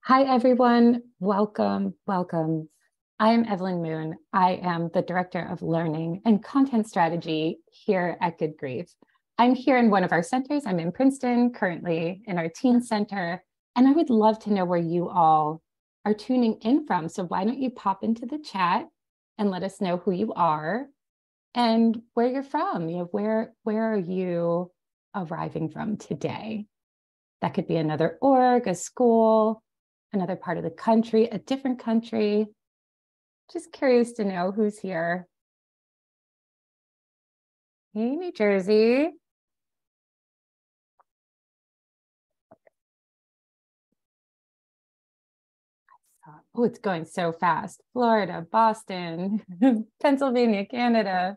Hi, everyone. Welcome, welcome. I am Evelynn Moon. I am the Director of Learning and Content Strategy here at Good Grief. I'm here in one of our centers. I'm in Princeton, currently in our teen center, and I would love to know where you all are tuning in from. So why don't you pop into the chat and let us know who you are and where you're from. Where are you arriving from today? That could be another org, a school, another part of the country, a different country. Just curious to know who's here. Hey, New Jersey. Oh, it's going so fast. Florida, Boston, Pennsylvania, Canada.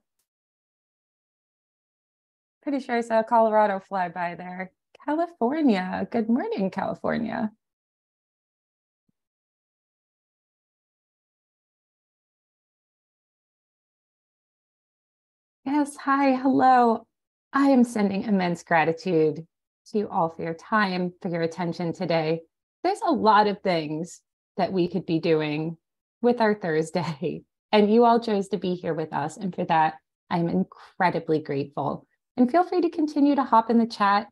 Pretty sure I saw Colorado fly by there. California. Good morning, California. Yes, hi, hello. I am sending immense gratitude to you all for your time, for your attention today. There's a lot of things that we could be doing with our Thursday, and you all chose to be here with us. And for that, I'm incredibly grateful. And feel free to continue to hop in the chat,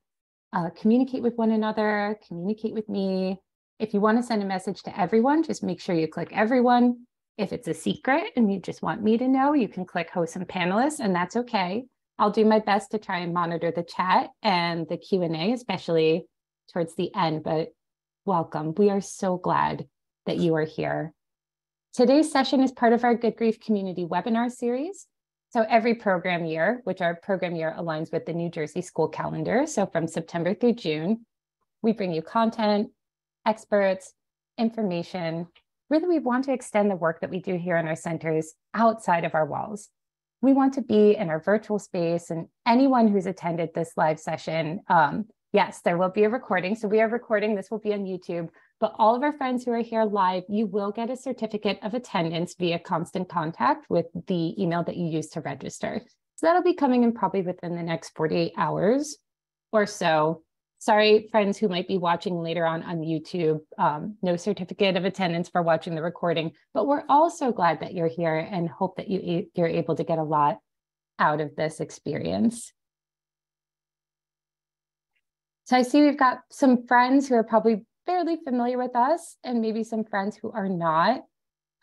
communicate with one another, communicate with me. If you want to send a message to everyone, just make sure you click everyone. If it's a secret and you just want me to know, you can click host and panelists, and that's okay. I'll do my best to try and monitor the chat and the Q&A, especially towards the end, but welcome. We are so glad that you are here. Today's session is part of our Good Grief Community webinar series. So every program year, which our program year aligns with the New Jersey school calendar, so from September through June, we bring you content, experts, information. Really, we want to extend the work that we do here in our centers outside of our walls. We want to be in our virtual space, and anyone who's attended this live session, yes, there will be a recording. So we are recording, this will be on YouTube, but all of our friends who are here live, you will get a certificate of attendance via Constant Contact with the email that you use to register. So that'll be coming in probably within the next 48 hours or so. Sorry, friends who might be watching later on YouTube, no certificate of attendance for watching the recording, but we're also glad that you're here and hope that you're able to get a lot out of this experience. So I see we've got some friends who are probably fairly familiar with us and maybe some friends who are not.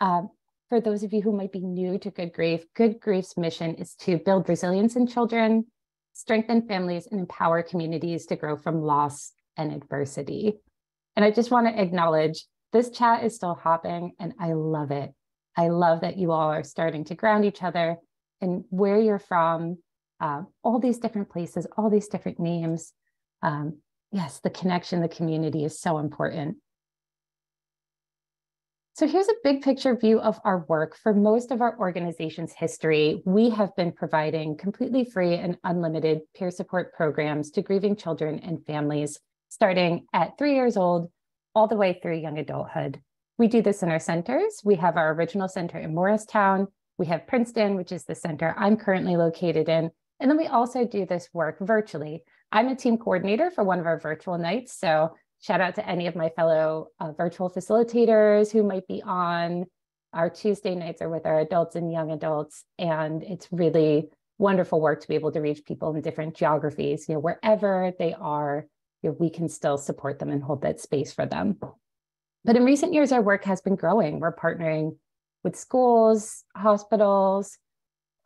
For those of you who might be new to Good Grief's mission is to build resilience in children, strengthen families, and empower communities to grow from loss and adversity. And I just want to acknowledge this chat is still hopping, and I love it. I love that you all are starting to ground each other and where you're from, all these different places, all these different names. Yes, the connection, the community is so important. So here's a big picture view of our work. For most of our organization's history, we have been providing completely free and unlimited peer support programs to grieving children and families, starting at 3 years old, all the way through young adulthood. We do this in our centers. We have our original center in Morristown. We have Princeton, which is the center I'm currently located in. And then we also do this work virtually. I'm a team coordinator for one of our virtual nights. So shout out to any of my fellow virtual facilitators who might be on. Our Tuesday nights are with our adults and young adults, and it's really wonderful work to be able to reach people in different geographies. Wherever they are, we can still support them and hold that space for them. But in recent years, our work has been growing. We're partnering with schools, hospitals,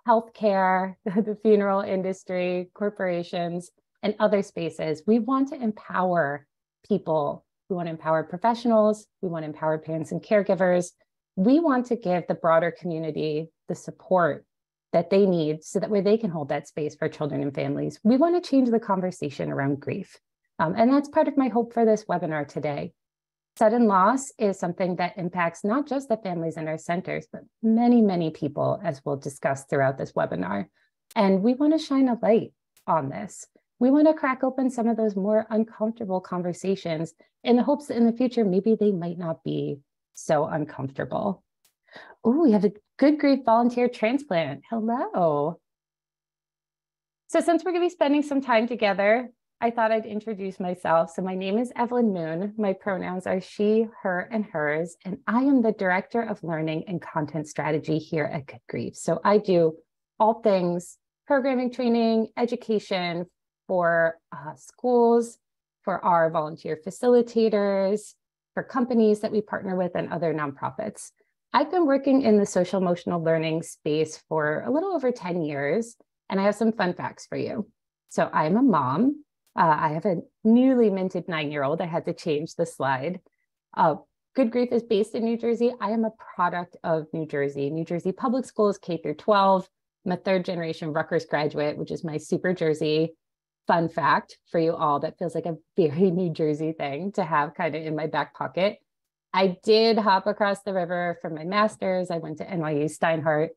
healthcare, the funeral industry, corporations, and other spaces. We want to empower people. We want to empower professionals. We want to empower parents and caregivers. We want to give the broader community the support that they need so that way they can hold that space for children and families. We want to change the conversation around grief. And that's part of my hope for this webinar today. Sudden loss is something that impacts not just the families in our centers, but many, many people, as we'll discuss throughout this webinar. And we want to shine a light on this. We want to crack open some of those more uncomfortable conversations in the hopes that in the future, maybe they might not be so uncomfortable. Oh, we have a Good Grief volunteer transplant. Hello. So since we're going to be spending some time together, I thought I'd introduce myself. So my name is Evelynn Moon. My pronouns are she, her, and hers, and I am the Director of Learning and Content Strategy here at Good Grief. So I do all things programming, training, education for schools, for our volunteer facilitators, for companies that we partner with, and other nonprofits. I've been working in the social emotional learning space for a little over 10 years, and I have some fun facts for you. So I'm a mom. I have a newly minted 9-year-old. I had to change the slide. Good Grief is based in New Jersey. I am a product of New Jersey. New Jersey public schools, K through 12. I'm a third generation Rutgers graduate, which is my super Jersey fun fact for you all. That feels like a very New Jersey thing to have kind of in my back pocket. I did hop across the river for my master's. I went to NYU Steinhardt,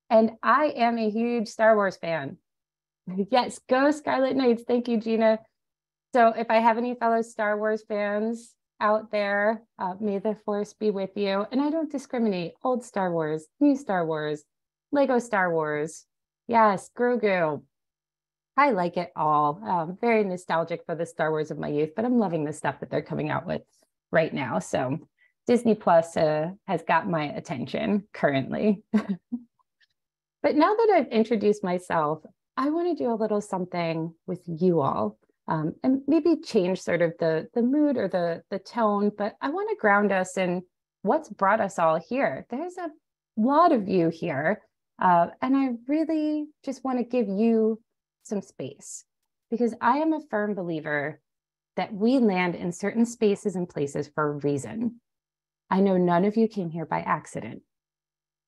and I am a huge Star Wars fan. Yes, go Scarlet Knights. Thank you, Gina. So if I have any fellow Star Wars fans out there, may the force be with you. And I don't discriminate. Old Star Wars, new Star Wars, Lego Star Wars. Yes, Grogu. I like it all. Very nostalgic for the Star Wars of my youth, but I'm loving the stuff that they're coming out with right now. So Disney Plus has got my attention currently. But now that I've introduced myself, I want to do a little something with you all, and maybe change sort of the mood or the tone, but I want to ground us in what's brought us all here. There's a lot of you here, and I really just want to give you some space, because I am a firm believer that we land in certain spaces and places for a reason. I know none of you came here by accident.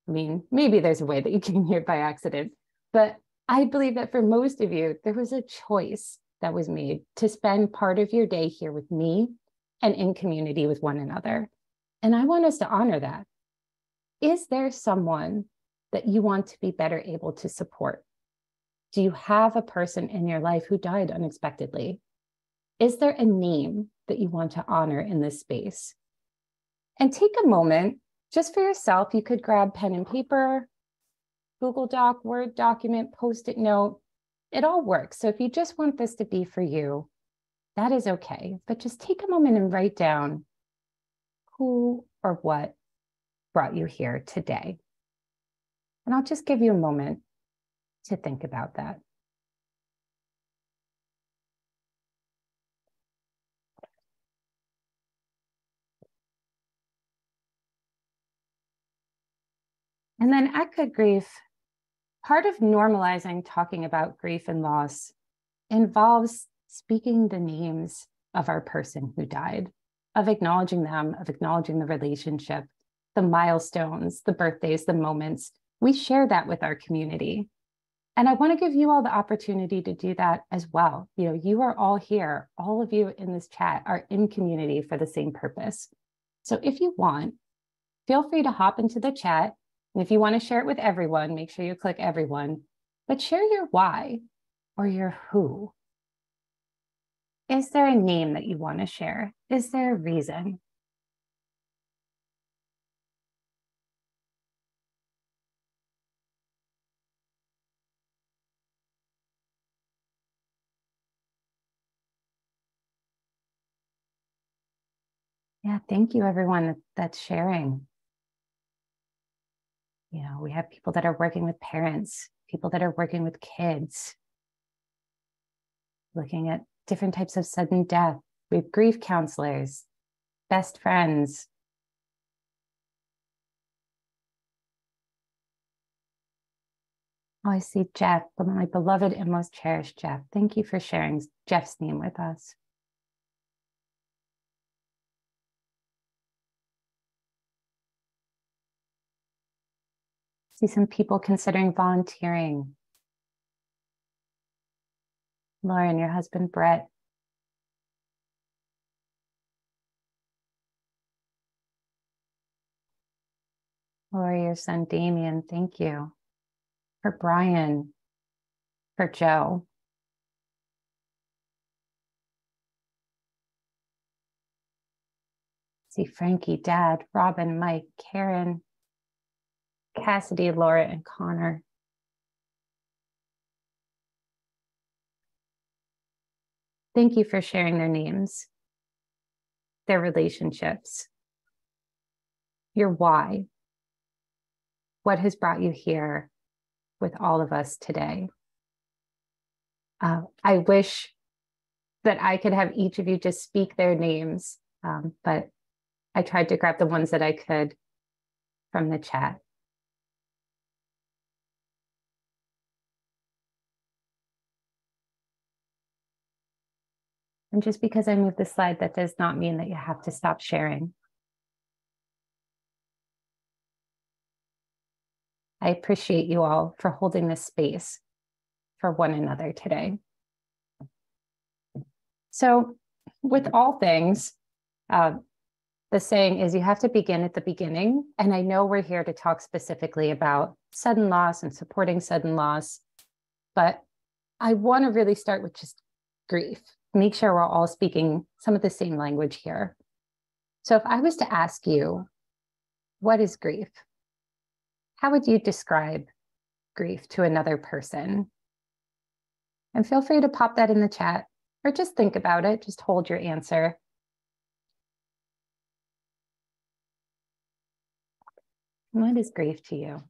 I mean, maybe there's a way that you came here by accident, but I believe that for most of you, there was a choice that was made to spend part of your day here with me and in community with one another. And I want us to honor that. Is there someone that you want to be better able to support? Do you have a person in your life who died unexpectedly? Is there a name that you want to honor in this space? And take a moment just for yourself. You could grab pen and paper, Google Doc, Word document, Post-it note. It all works. So if you just want this to be for you, that is okay. But just take a moment and write down who or what brought you here today. And I'll just give you a moment to think about that. And then at Good Grief, part of normalizing talking about grief and loss involves speaking the names of our person who died, of acknowledging them, of acknowledging the relationship, the milestones, the birthdays, the moments. We share that with our community. And I want to give you all the opportunity to do that as well. You know, you are all here. All of you in this chat are in community for the same purpose. So if you want, feel free to hop into the chat. And if you want to share it with everyone, make sure you click everyone, but share your why or your who. Is there a name that you want to share? Is there a reason? Yeah, thank you everyone that's sharing. You know, we have people that are working with parents, people that are working with kids, looking at different types of sudden death. We have grief counselors, best friends. Oh, I see Jeff, my beloved and most cherished Jeff. Thank you for sharing Jeff's name with us. See some people considering volunteering. Lauren, your husband, Brett. Lori, your son, Damien, thank you. For Brian, for Joe. See Frankie, Dad, Robin, Mike, Karen, Cassidy, Laura, and Connor. Thank you for sharing their names, their relationships, your why, what has brought you here with all of us today. I wish that I could have each of you just speak their names, but I tried to grab the ones that I could from the chat. And just because I moved the slide, that does not mean that you have to stop sharing. I appreciate you all for holding this space for one another today. So with all things, the saying is you have to begin at the beginning. And I know we're here to talk specifically about sudden loss and supporting sudden loss, but I want to really start with just grief. Make sure we're all speaking some of the same language here. So if I was to ask you, what is grief? How would you describe grief to another person? And feel free to pop that in the chat or just think about it. Just hold your answer. What is grief to you?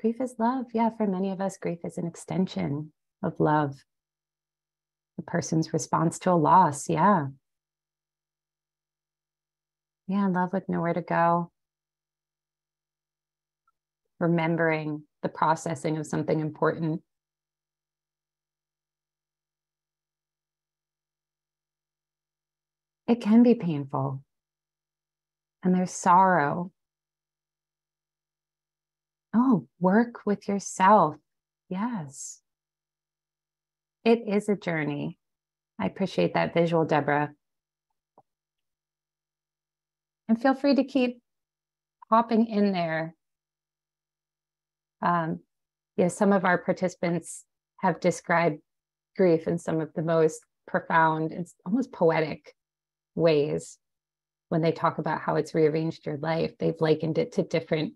Grief is love. Yeah, for many of us, grief is an extension of love. The person's response to a loss. Yeah. Yeah, love with nowhere to go. Remembering the processing of something important. It can be painful. And there's sorrow. Oh, work with yourself. Yes. It is a journey. I appreciate that visual, Deborah. And feel free to keep popping in there. Some of our participants have described grief in some of the most profound and almost poetic ways when they talk about how it's rearranged your life. They've likened it to different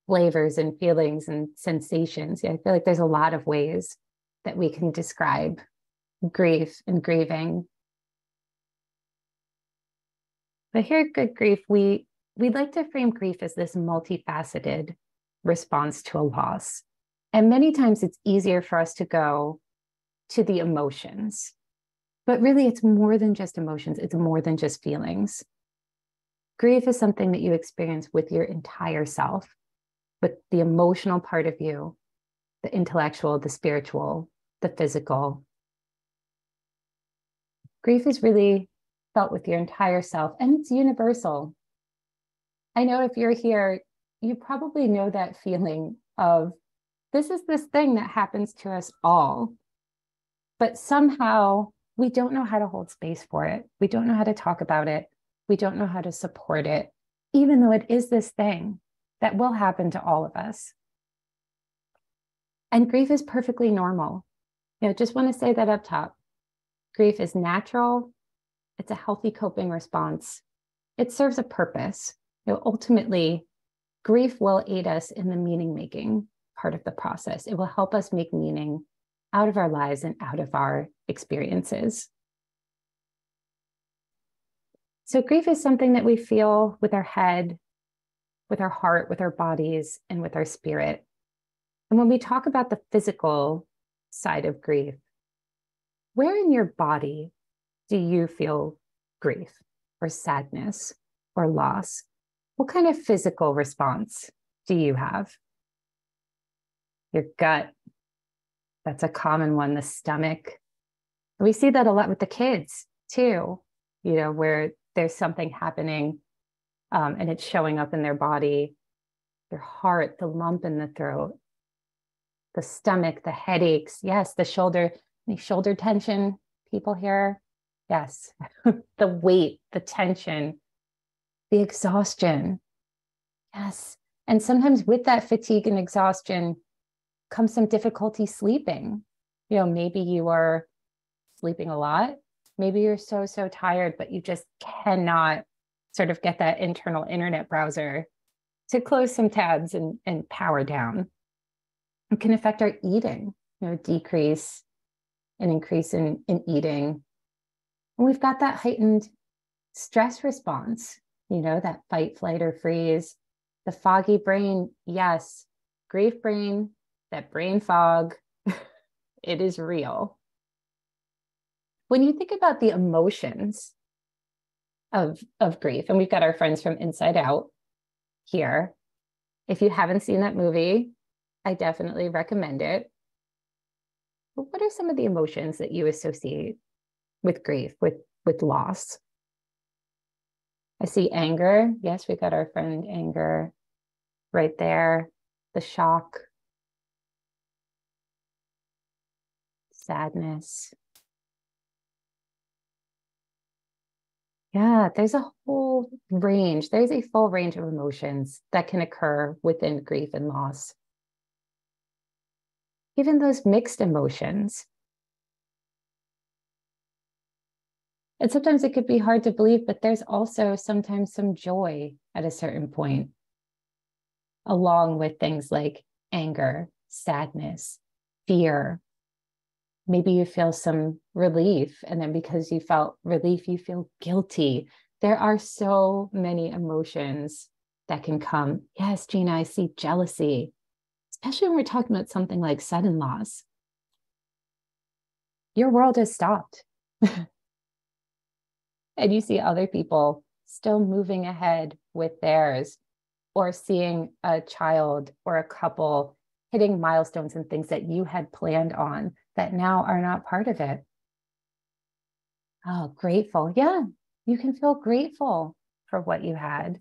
flavors and feelings and sensations. Yeah, I feel like there's a lot of ways that we can describe grief and grieving. But here at Good Grief, we like to frame grief as this multifaceted response to a loss. And many times it's easier for us to go to the emotions. But really, it's more than just emotions. It's more than just feelings. Grief is something that you experience with your entire self, with the emotional part of you, the intellectual, the spiritual, the physical. Grief is really felt with your entire self, and it's universal. I know if you're here, you probably know that feeling of this is this thing that happens to us all, but somehow we don't know how to hold space for it. We don't know how to talk about it. We don't know how to support it, even though it is this thing that will happen to all of us. And grief is perfectly normal. Just want to say that up top. Grief is natural. It's a healthy coping response. It serves a purpose. Ultimately, grief will aid us in the meaning-making part of the process. It will help us make meaning out of our lives and out of our experiences. So grief is something that we feel with our head, with our heart, with our bodies, and with our spirit. And when we talk about the physical side of grief, where in your body do you feel grief or sadness or loss? What kind of physical response do you have? Your gut, that's a common one, the stomach. We see that a lot with the kids too, where there's something happening and it's showing up in their body, their heart, the lump in the throat, the stomach, the headaches. Yes, the shoulder, any shoulder tension, people here. Yes, the weight, the tension, the exhaustion. Yes. And sometimes with that fatigue and exhaustion comes some difficulty sleeping. Maybe you are sleeping a lot. Maybe you're so tired, but you just cannot sort of get that internal internet browser to close some tabs and power down. It can affect our eating, decrease and increase in eating, And we've got that heightened stress response, that fight, flight, or freeze, the foggy brain. Yes, grief brain, that brain fog, it is real. When you think about the emotions of grief, and we've got our friends from Inside Out here. If you haven't seen that movie, I definitely recommend it. But what are some of the emotions that you associate with grief, with loss? I see anger. Yes, we've got our friend anger right there. The shock, sadness. Yeah, there's a whole range. There's a full range of emotions that can occur within grief and loss. Even those mixed emotions. And sometimes it could be hard to believe, but there's also sometimes some joy at a certain point, along with things like anger, sadness, fear. Maybe you feel some relief, and then because you felt relief, you feel guilty. There are so many emotions that can come. Yes, Gina, I see jealousy, especially when we're talking about something like sudden loss. Your world has stopped. And you see other people still moving ahead with theirs, or seeing a child or a couple hitting milestones and things that you had planned on that now are not part of it. Oh, grateful. Yeah, you can feel grateful for what you had.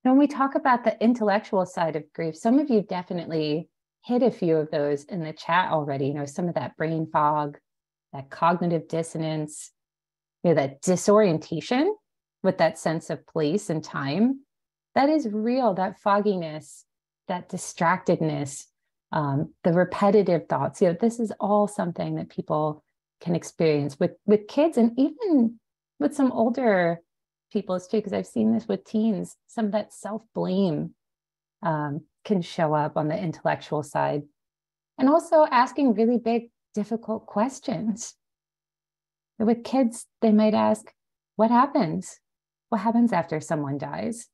When we talk about the intellectual side of grief, some of you definitely hit a few of those in the chat already. Some of that brain fog, that cognitive dissonance, that disorientation with that sense of place and time. That is real, that fogginess, that distractedness, the repetitive thoughts. This is all something that people can experience with kids, and even with some older people too, because I've seen this with teens. Some of that self-blame can show up on the intellectual side. And also asking really big, difficult questions. With kids, they might ask, what happens? What happens after someone dies?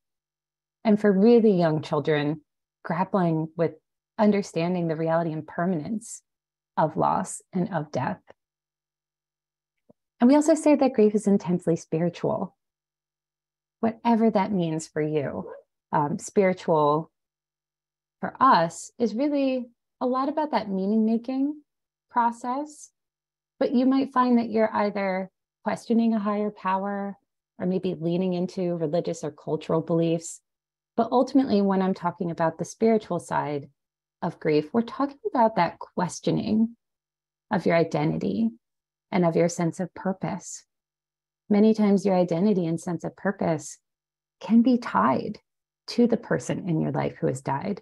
And for really young children, grappling with understanding the reality and permanence of loss and of death. And we also say that grief is intensely spiritual, whatever that means for you. Spiritual for us is really a lot about that meaning-making process. But you might find that you're either questioning a higher power or maybe leaning into religious or cultural beliefs. But ultimately, when I'm talking about the spiritual side of grief, we're talking about that questioning of your identity and of your sense of purpose. Many times your identity and sense of purpose can be tied to the person in your life who has died.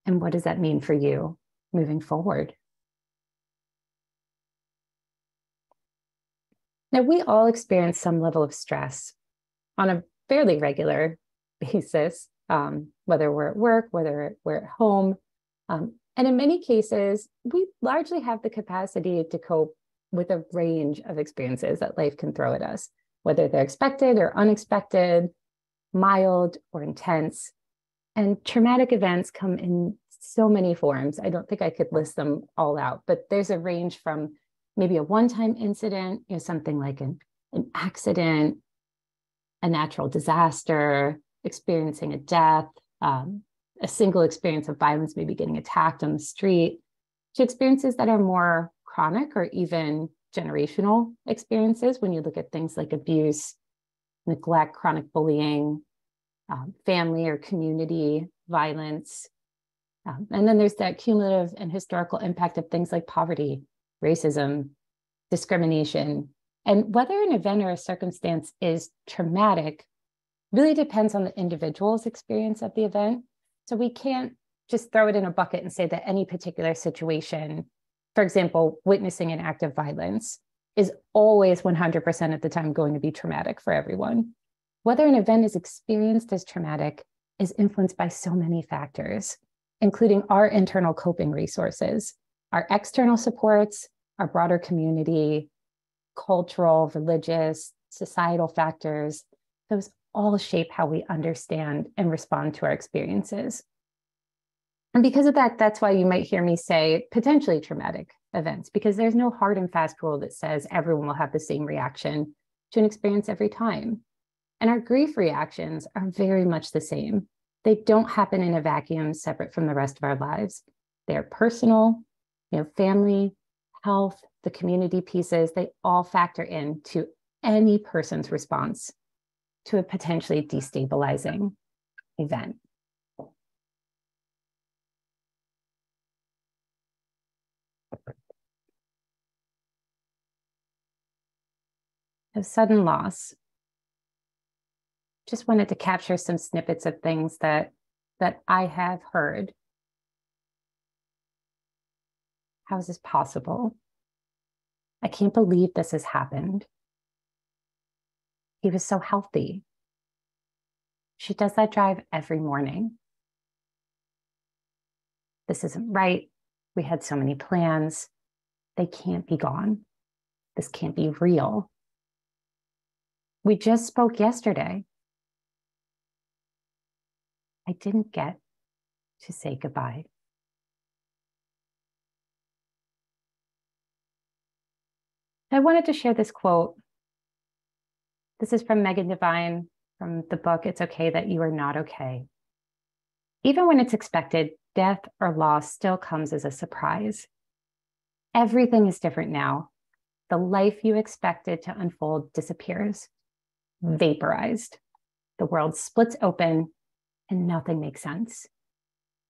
And what does that mean for you moving forward? Now, we all experience some level of stress on a fairly regular basis, whether we're at work, whether we're at home. And in many cases, we largely have the capacity to cope with a range of experiences that life can throw at us, whether they're expected or unexpected, mild or intense. And traumatic events come in so many forms. I don't think I could list them all out, but there's a range from maybe a one-time incident, something like an accident, a natural disaster, experiencing a death, a single experience of violence, maybe getting attacked on the street, to experiences that are more chronic or even generational experiences when you look at things like abuse, neglect, chronic bullying, family or community violence. And then there's that cumulative and historical impact of things like poverty, racism, discrimination. And whether an event or a circumstance is traumatic really depends on the individual's experience of the event. So we can't just throw it in a bucket and say that any particular situation, for example, witnessing an act of violence, is always 100% of the time going to be traumatic for everyone. Whether an event is experienced as traumatic is influenced by so many factors, including our internal coping resources, our external supports, our broader community, cultural, religious, societal factors, those all shape how we understand and respond to our experiences. And because of that, that's why you might hear me say potentially traumatic events, because there's no hard and fast rule that says everyone will have the same reaction to an experience every time. And our grief reactions are very much the same. They don't happen in a vacuum separate from the rest of our lives. They're personal, family, health, the community pieces, they all factor into any person's response to a potentially destabilizing event. A sudden loss. Just wanted to capture some snippets of things that I have heard. How is this possible? I can't believe this has happened. He was so healthy. She does that drive every morning. This isn't right. We had so many plans. They can't be gone. This can't be real. We just spoke yesterday. I didn't get to say goodbye. I wanted to share this quote. This is from Devine from the book, It's Okay That You Are Not Okay. Even when it's expected, death or loss still comes as a surprise. Everything is different now. The life you expected to unfold disappears, vaporized. The world splits open and nothing makes sense.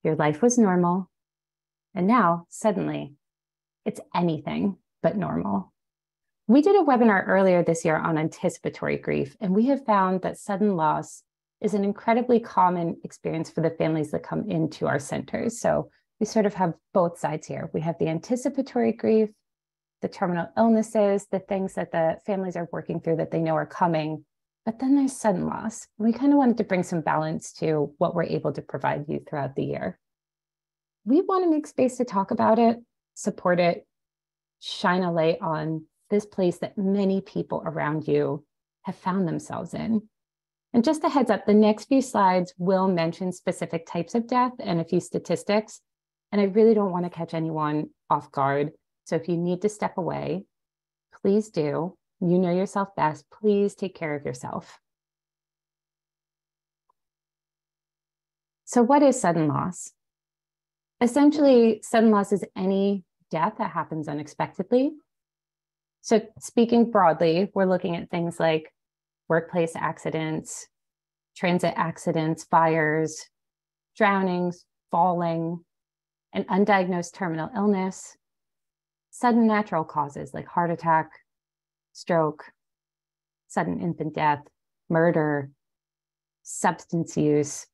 Your life was normal, and now, suddenly, it's anything but normal. We did a webinar earlier this year on anticipatory grief, and we have found that sudden loss is an incredibly common experience for the families that come into our centers. So we sort of have both sides here. We have the anticipatory grief, the terminal illnesses, the things that the families are working through that they know are coming, but then there's sudden loss. We kind of wanted to bring some balance to what we're able to provide you throughout the year. We want to make space to talk about it, support it, shine a light on this place that many people around you have found themselves in. And just a heads up, the next few slides will mention specific types of death and a few statistics. And I really don't want to catch anyone off guard. So if you need to step away, please do. You know yourself best. Please take care of yourself. So what is sudden loss? Essentially, sudden loss is any death that happens unexpectedly. So speaking broadly, we're looking at things like workplace accidents, transit accidents, fires, drownings, falling, an undiagnosed terminal illness, sudden natural causes like heart attack, stroke, sudden infant death, murder, substance use,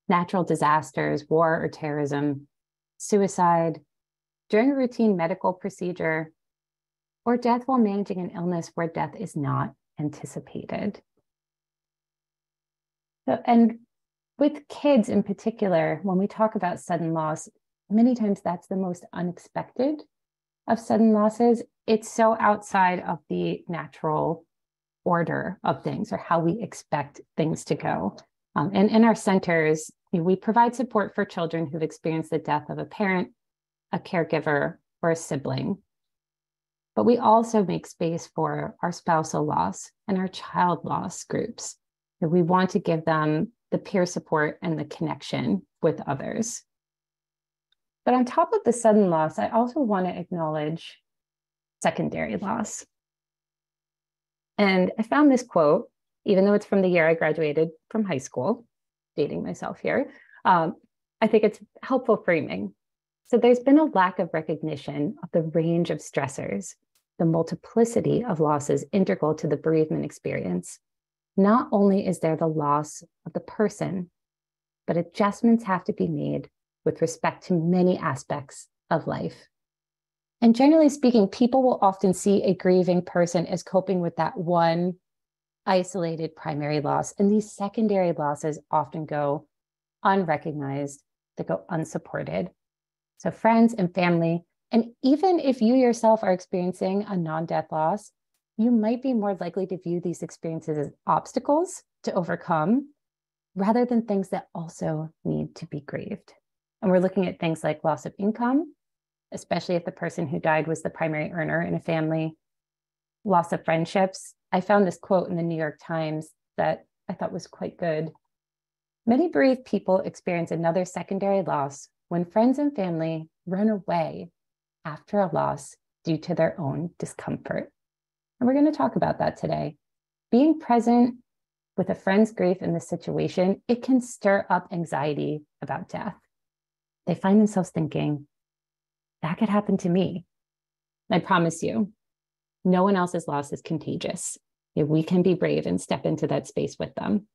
natural disasters, war or terrorism, suicide, during a routine medical procedure, or death while managing an illness where death is not anticipated. So, and with kids in particular, when we talk about sudden loss, many times that's the most unexpected of sudden losses. It's so outside of the natural order of things or how we expect things to go. And in our centers, we provide support for children who've experienced the death of a parent, a caregiver, or a sibling. But we also make space for our spousal loss and our child loss groups. We want to give them the peer support and the connection with others. But on top of the sudden loss, I also want to acknowledge secondary loss. And I found this quote, even though it's from the year I graduated from high school, dating myself here, I think it's helpful framing. So there's been a lack of recognition of the range of stressors, the multiplicity of losses integral to the bereavement experience. Not only is there the loss of the person, but adjustments have to be made with respect to many aspects of life. And generally speaking, people will often see a grieving person as coping with that one isolated primary loss. And these secondary losses often go unrecognized, they go unsupported. So friends and family, and even if you yourself are experiencing a non-death loss, you might be more likely to view these experiences as obstacles to overcome rather than things that also need to be grieved. And we're looking at things like loss of income, especially if the person who died was the primary earner in a family, loss of friendships. I found this quote in the New York Times that I thought was quite good. Many bereaved people experience another secondary loss when friends and family run away after a loss due to their own discomfort. And we're going to talk about that today. Being present with a friend's grief in this situation, it can stir up anxiety about death. They find themselves thinking, that could happen to me. I promise you, no one else's loss is contagious. We can be brave and step into that space with them.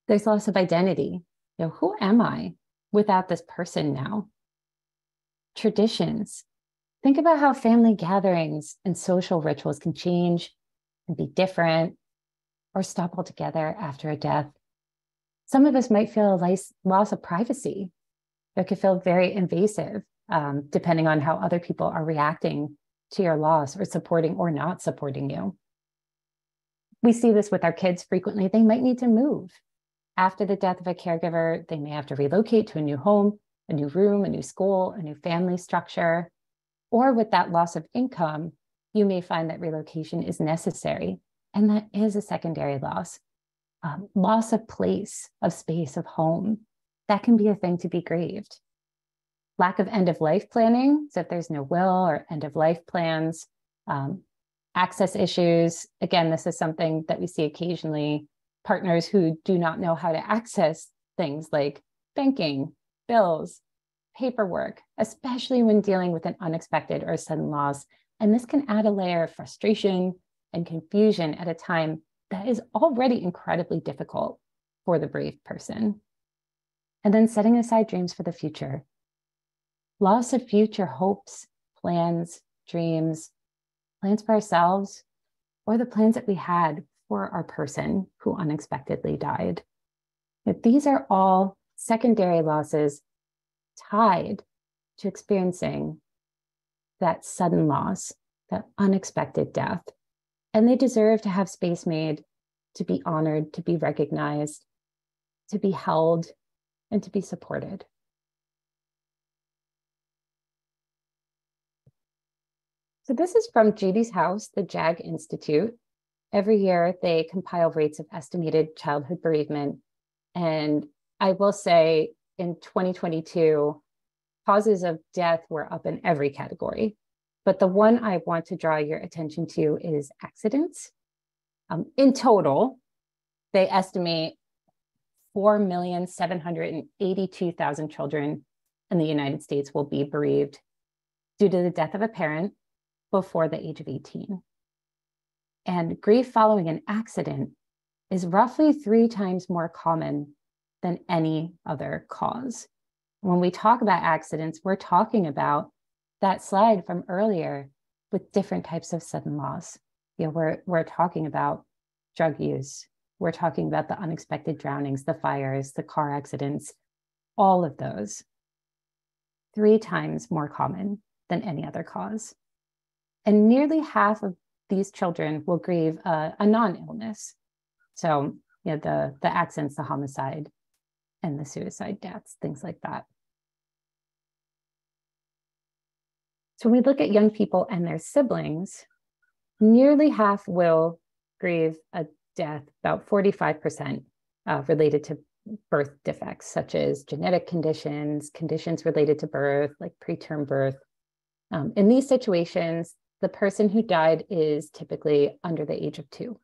There's loss of identity. Who am I without this person now? Traditions. Think about how family gatherings and social rituals can change and be different or stop altogether after a death. Some of us might feel a loss of privacy. It could feel very invasive, depending on how other people are reacting to your loss or supporting or not supporting you. We see this with our kids frequently. They might need to move. After the death of a caregiver, they may have to relocate to a new home, a new room, a new school, a new family structure. Or with that loss of income, you may find that relocation is necessary. And that is a secondary loss. Loss of place, of space, of home. That can be a thing to be grieved. Lack of end-of-life planning. So if there's no will or end-of-life plans, access issues. Again, this is something that we see occasionally. Partners who do not know how to access things like banking, bills, paperwork, especially when dealing with an unexpected or sudden loss. And this can add a layer of frustration and confusion at a time that is already incredibly difficult for the bereaved person. And then setting aside dreams for the future. Loss of future hopes, plans, dreams, plans for ourselves, or the plans that we had for our person who unexpectedly died. But these are all secondary losses tied to experiencing that sudden loss, that unexpected death. And they deserve to have space made to be honored, to be recognized, to be held, and to be supported. So this is from Judy's House, the JAG Institute. Every year they compile rates of estimated childhood bereavement. And I will say in 2022, causes of death were up in every category. But the one I want to draw your attention to is accidents. In total, they estimate 4,782,000 children in the United States will be bereaved due to the death of a parent before the age of 18. And grief following an accident is roughly 3 times more common than any other cause. When we talk about accidents, we're talking about that slide from earlier with different types of sudden loss. We're talking about drug use. We're talking about the unexpected drownings, the fires, the car accidents, all of those. 3 times more common than any other cause. And nearly half of these children will grieve a non-illness. So, the accidents, the homicide, and the suicide deaths, things like that. So when we look at young people and their siblings, nearly half will grieve a death, about 45% related to birth defects, such as genetic conditions, conditions related to birth, like preterm birth. In these situations, the person who died is typically under the age of 2.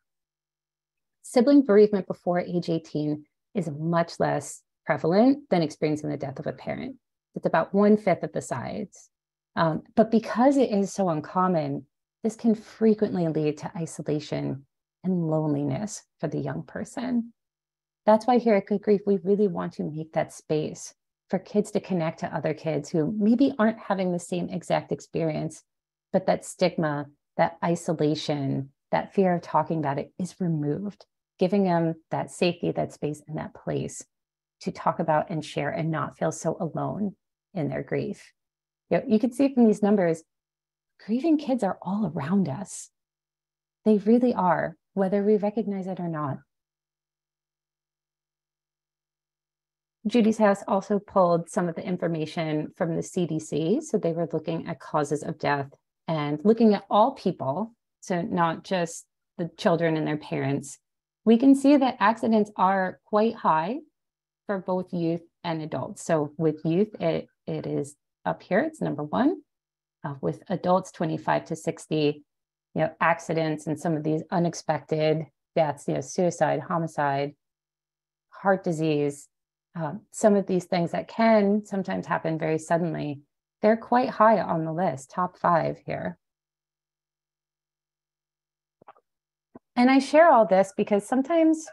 Sibling bereavement before age 18 is much less prevalent than experiencing the death of a parent. It's about 1/5 of the size. But because it is so uncommon, this can frequently lead to isolation and loneliness for the young person. That's why here at Good Grief, we really want to make that space for kids to connect to other kids who maybe aren't having the same exact experience, but that stigma, that isolation, that fear of talking about it is removed, giving them that safety, that space, and that place to talk about and share and not feel so alone in their grief. You can see from these numbers, grieving kids are all around us. They really are, whether we recognize it or not. Judy's House also pulled some of the information from the CDC. So they were looking at causes of death and looking at all people, so not just the children and their parents. We can see that accidents are quite high for both youth and adults. So with youth, it is up here, it's number one. With adults 25 to 60, accidents and some of these unexpected deaths, suicide, homicide, heart disease, some of these things that can sometimes happen very suddenly, they're quite high on the list, top 5 here. And I share all this because sometimes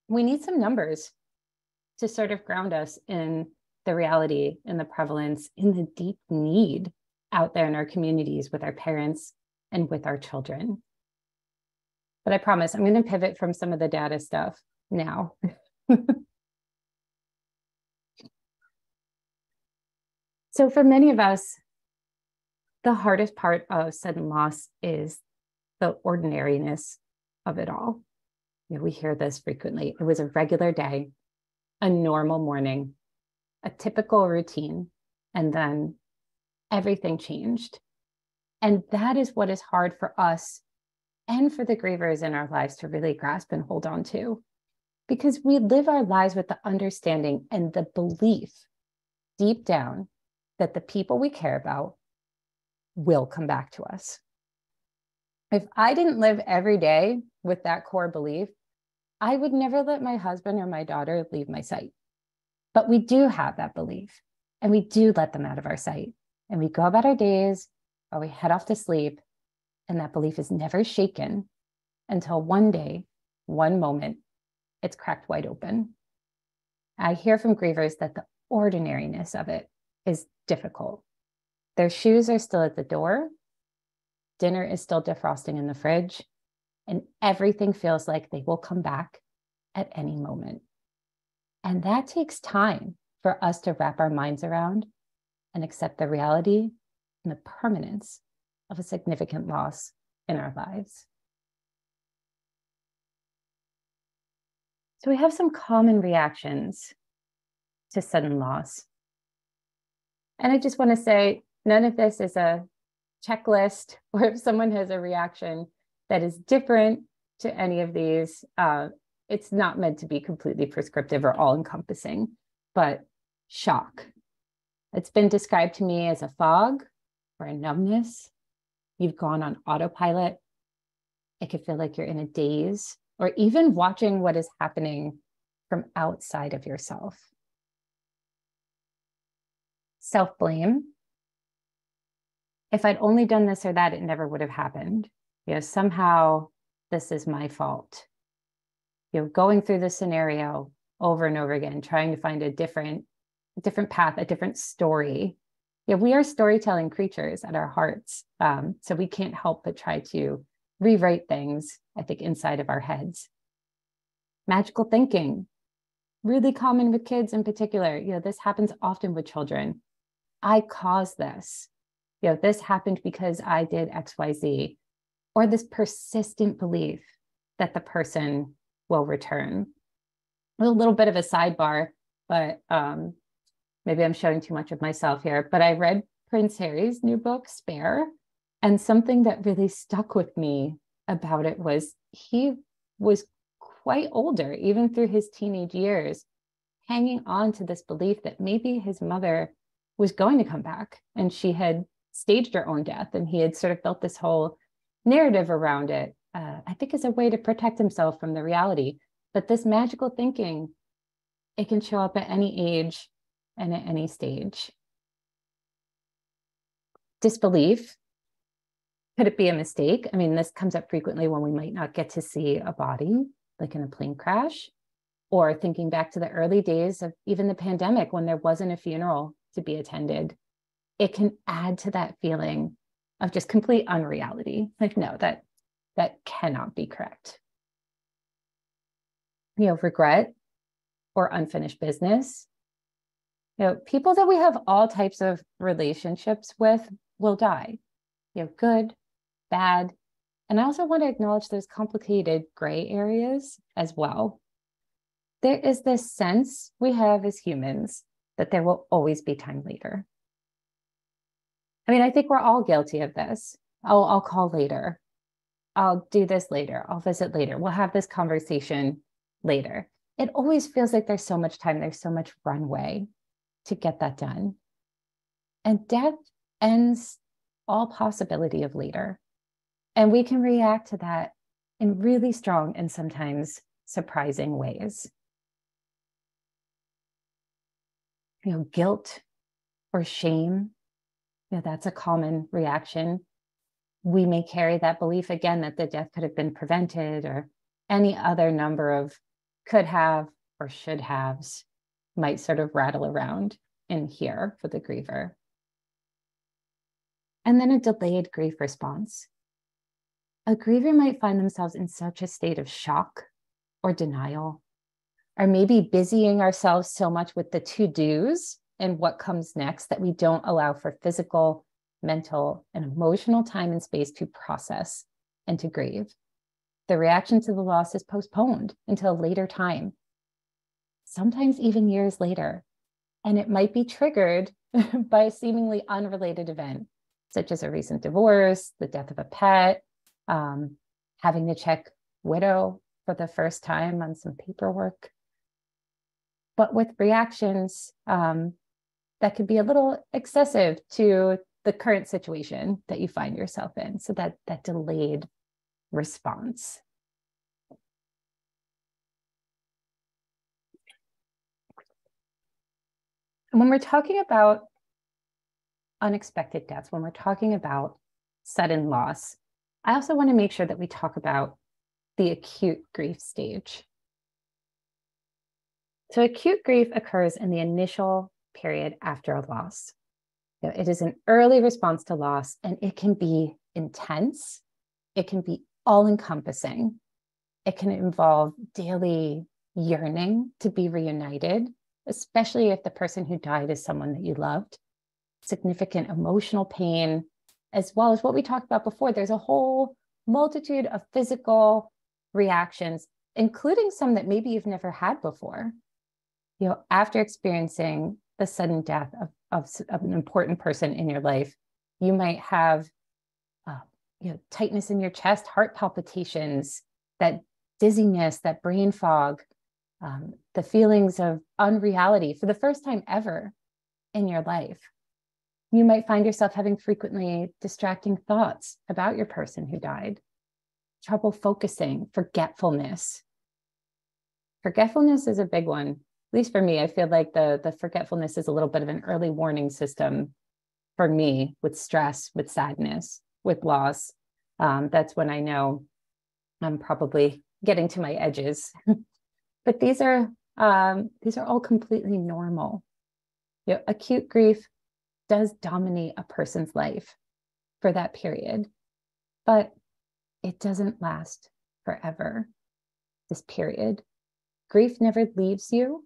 we need some numbers to sort of ground us in the reality, in the prevalence, in the deep need out there in our communities with our parents and with our children. But I promise I'm going to pivot from some of the data stuff now. So for many of us, the hardest part of sudden loss is the ordinariness of it all. We hear this frequently. It was a regular day, a normal morning, a typical routine, and then everything changed. And that is what is hard for us and for the grievers in our lives to really grasp and hold on to, because we live our lives with the understanding and the belief deep down that the people we care about will come back to us. If I didn't live every day with that core belief, I would never let my husband or my daughter leave my sight. But we do have that belief, and we do let them out of our sight, and we go about our days or we head off to sleep, and that belief is never shaken until one day, one moment, it's cracked wide open. I hear from grievers that the ordinariness of it is difficult. Their shoes are still at the door, dinner is still defrosting in the fridge, and everything feels like they will come back at any moment. And that takes time for us to wrap our minds around and accept the reality and the permanence of a significant loss in our lives. So we have some common reactions to sudden loss. And I just want to say, none of this is a checklist, or if someone has a reaction that is different to any of these, it's not meant to be completely prescriptive or all-encompassing, but shock. It's been described to me as a fog or a numbness. You've gone on autopilot. It could feel like you're in a daze, or even watching what is happening from outside of yourself. Self-blame. If I'd only done this or that, it never would have happened. Somehow this is my fault. Going through the scenario over and over again, trying to find a different path, a different story. We are storytelling creatures at our hearts. So we can't help but try to rewrite things, I think, inside of our heads. Magical thinking, really common with kids in particular. This happens often with children. I caused this. This happened because I did X, Y, Z. Or this persistent belief that the person will return. A little bit of a sidebar, but maybe I'm showing too much of myself here. But I read Prince Harry's new book, Spare, and something that really stuck with me about it was he was quite older, even through his teenage years, hanging on to this belief that maybe his mother was going to come back, and she had staged her own death, and he had sort of built this whole narrative around it, I think, as a way to protect himself from the reality. But this magical thinking, it can show up at any age and at any stage. Disbelief. Could it be a mistake? I mean, this comes up frequently when we might not get to see a body, like in a plane crash, or thinking back to the early days of even the pandemic when there wasn't a funeral to be attended. It can add to that feeling of just complete unreality. Like, no, that cannot be correct. Regret or unfinished business. People that we have all types of relationships with will die. Good, bad, And I also want to acknowledge those complicated gray areas as well. There is this sense we have as humans that there will always be time later. I mean, I think we're all guilty of this. I'll call later. I'll do this later. I'll visit later. We'll have this conversation later. It always feels like there's so much time, there's so much runway to get that done. And death ends all possibility of later. And we can react to that in really strong and sometimes surprising ways. Guilt or shame, that's a common reaction. We may carry that belief again that the death could have been prevented, or any other number of could have or should haves might sort of rattle around in here for the griever. And then a delayed grief response. A griever might find themselves in such a state of shock or denial, or maybe busying ourselves so much with the to-dos and what comes next that we don't allow for physical, mental, and emotional time and space to process and to grieve. The reaction to the loss is postponed until a later time, sometimes even years later, and it might be triggered by a seemingly unrelated event, such as a recent divorce, the death of a pet, having to check widow for the first time on some paperwork. But with reactions that could be a little excessive to the current situation that you find yourself in. So that delayed response. And when we're talking about unexpected deaths, when we're talking about sudden loss, I also want to make sure that we talk about the acute grief stage. So acute grief occurs in the initial period after a loss. It is an early response to loss, and it can be intense. It can be all-encompassing. It can involve daily yearning to be reunited, especially if the person who died is someone that you loved, significant emotional pain, as well as what we talked about before. There's a whole multitude of physical reactions, including some that maybe you've never had before. After experiencing the sudden death of an important person in your life, you might have tightness in your chest, heart palpitations, that dizziness, that brain fog, the feelings of unreality for the first time ever in your life. You might find yourself having frequently distracting thoughts about your person who died, trouble focusing, forgetfulness. Forgetfulness is a big one. At least for me, I feel like the forgetfulness is a little bit of an early warning system for me with stress, with sadness, with loss. That's when I know I'm probably getting to my edges. But these are all completely normal. Acute grief does dominate a person's life for that period, but it doesn't last forever, this period. Grief never leaves you,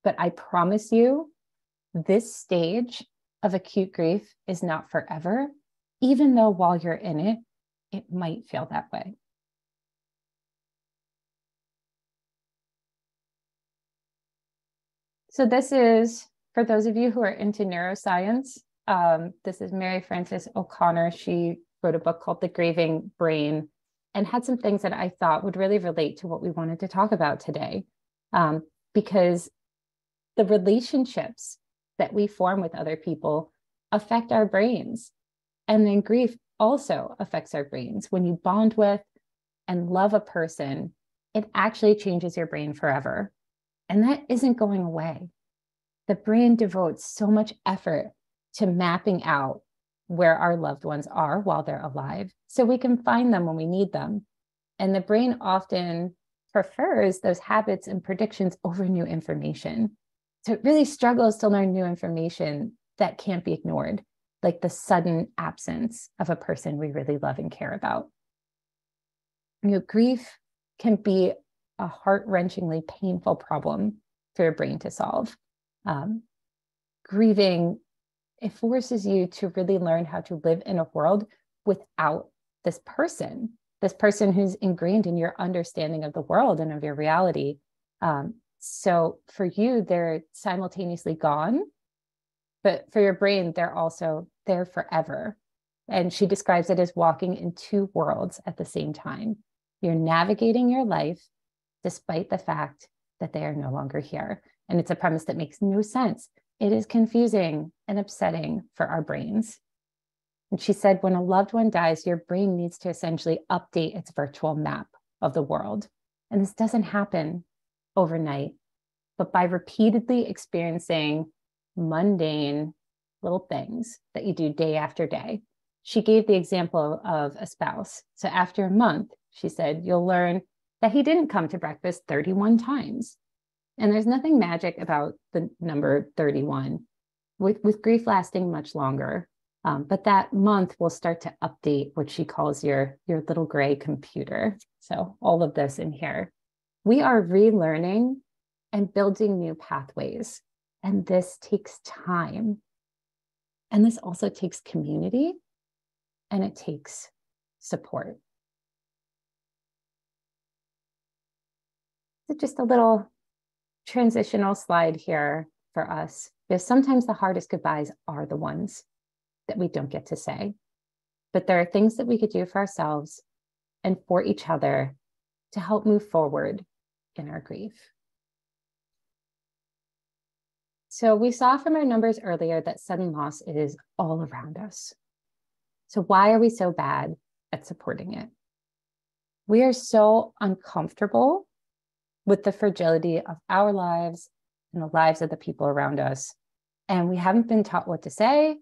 but I promise you, this stage of acute grief is not forever, even though while you're in it, it might feel that way. So this is, for those of you who are into neuroscience, this is Mary Frances O'Connor. She wrote a book called The Grieving Brain and had some things that I thought would really relate to what we wanted to talk about today, because the relationships that we form with other people affect our brains. And then grief also affects our brains. When you bond with and love a person, it actually changes your brain forever. And that isn't going away. The brain devotes so much effort to mapping out where our loved ones are while they're alive, so we can find them when we need them. And the brain often prefers those habits and predictions over new information. So it really struggles to learn new information that can't be ignored, like the sudden absence of a person we really love and care about. Grief can be a heart-wrenchingly painful problem for your brain to solve. Grieving, it forces you to really learn how to live in a world without this person who's ingrained in your understanding of the world and of your reality. So for you, they're simultaneously gone, but for your brain, they're also there forever. And she describes it as walking in two worlds at the same time. You're navigating your life despite the fact that they are no longer here. And it's a premise that makes no sense. It is confusing and upsetting for our brains. And she said, when a loved one dies, your brain needs to essentially update its virtual map of the world. And this doesn't happen overnight, but by repeatedly experiencing mundane little things that you do day after day. She gave the example of a spouse. So after a month, she said, you'll learn that he didn't come to breakfast 31 times. And there's nothing magic about the number 31, with grief lasting much longer. But that month will start to update what she calls your little gray computer. So all of this in here. We are relearning and building new pathways. And this takes time. And this also takes community, and it takes support. So just a little transitional slide here for us, because sometimes the hardest goodbyes are the ones that we don't get to say. But there are things that we could do for ourselves and for each other to help move forward in our grief. So we saw from our numbers earlier that sudden loss is all around us. So why are we so bad at supporting it? We are so uncomfortable with the fragility of our lives and the lives of the people around us. And we haven't been taught what to say